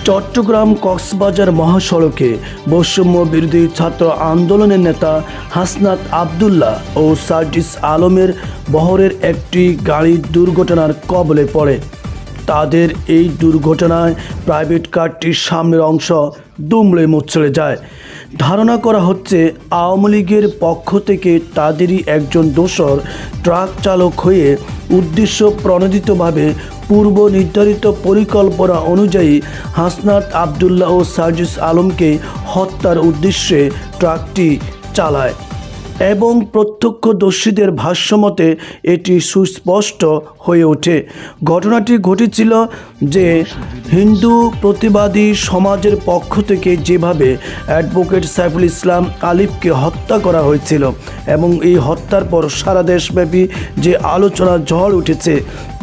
চট্টগ্রাম কক্সবাজার মহাসড়কে বৈষম্য বিরোধী ছাত্র আন্দোলনের নেতা হাসনাত আবদুল্লাহ ও সার্জিস আলমের বহরের একটি গাড়ি দুর্ঘটনার কবলে পড়ে। তাদের এই দুর্ঘটনায় প্রাইভেট কারটির সামনের অংশ দুমড়ে মুচড়ে যায়। ধারণা করা হচ্ছে আওয়ামী লীগের পক্ষ থেকে তাদেরই একজন দোসর ট্রাক চালক হয়ে উদ্দেশ্য প্রণোদিতভাবে পূর্ব নির্ধারিত পরিকল্পনা অনুযায়ী হাসনাত আবদুল্লাহ ও সার্জিস আলমকে হত্যার উদ্দেশ্যে ট্রাকটি চালায় এবং প্রত্যক্ষদর্শীদের ভাষ্যমতে এটি সুস্পষ্ট হয়ে ওঠে। ঘটনাটি ঘটেছিল যে হিন্দু প্রতিবাদী সমাজের পক্ষ থেকে যেভাবে অ্যাডভোকেট সাইফুল ইসলাম আলিফকে হত্যা করা হয়েছিল এবং এই হত্যার পর সারা দেশব্যাপী যে আলোচনা ঝড় উঠেছে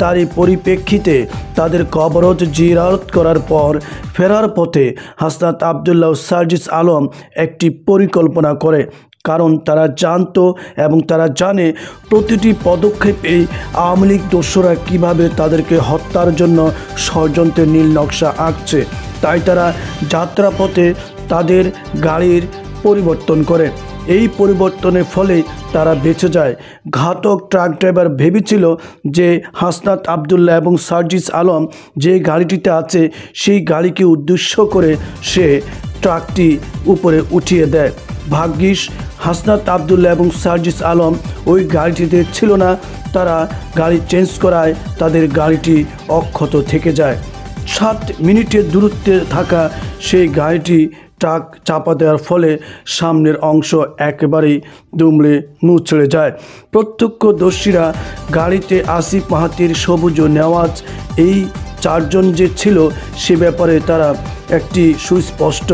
তারই পরিপ্রেক্ষিতে তাদের কবর জিয়ারত করার পর ফেরার পথে হাসনাত আবদুল্লাহ ও সার্জিস আলম একটি পরিকল্পনা করে। কারণ তারা জানতো এবং তারা জানে প্রতিটি পদক্ষেপেই আওয়ামী লীগ দোসররা কীভাবে তাদেরকে হত্যার জন্য ষড়যন্ত্রের নীল নকশা আঁকছে। তাই তারা যাত্রাপথে তাদের গাড়ির পরিবর্তন করে। এই পরিবর্তনের ফলে তারা বেঁচে যায়। ঘাতক ট্রাক ড্রাইভার ভেবেছিল যে হাসনাত আবদুল্লাহ এবং সার্জিস আলম যে গাড়িটিতে আছে সেই গাড়িকে উদ্দেশ্য করে সে ট্রাকটি উপরে উঠিয়ে দেয়। ভাগ্যিস হাসনাত আবদুল্লাহ এবং সার্জিস আলম ওই গাড়িটিতে ছিল না। তারা গাড়ি চেঞ্জ করায় তাদের গাড়িটি অক্ষত থেকে যায়। 7 মিনিটের দূরত্বে থাকা সেই গাড়িটি ট্রাক চাপা দেওয়ার ফলে সামনের অংশ একেবারেই দুমড়ে মুচড়ে যায়। প্রত্যক্ষদর্শীরা গাড়িতে আসিফ মাহাতির, সবুজ ও নেওয়াজ এই 4 জন যে ছিল সে ব্যাপারে তারা একটি সুস্পষ্ট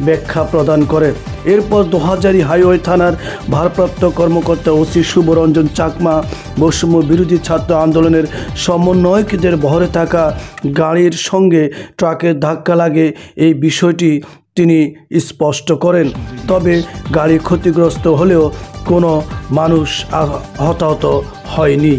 ব্যাখ্যা প্রদান করে। এরপর দোহাজারী হাইওয়ে থানার ভারপ্রাপ্ত কর্মকর্তা ওসি শুভরঞ্জন চাকমা বৈষম্য বিরোধী ছাত্র আন্দোলনের সমন্বয়কদের বহরে থাকা গাড়ির সঙ্গে ট্রাকের ধাক্কা লাগে এই বিষয়টি তিনি স্পষ্ট করেন। তবে গাড়ি ক্ষতিগ্রস্ত হলেও কোনো মানুষ হতাহত হয়নি।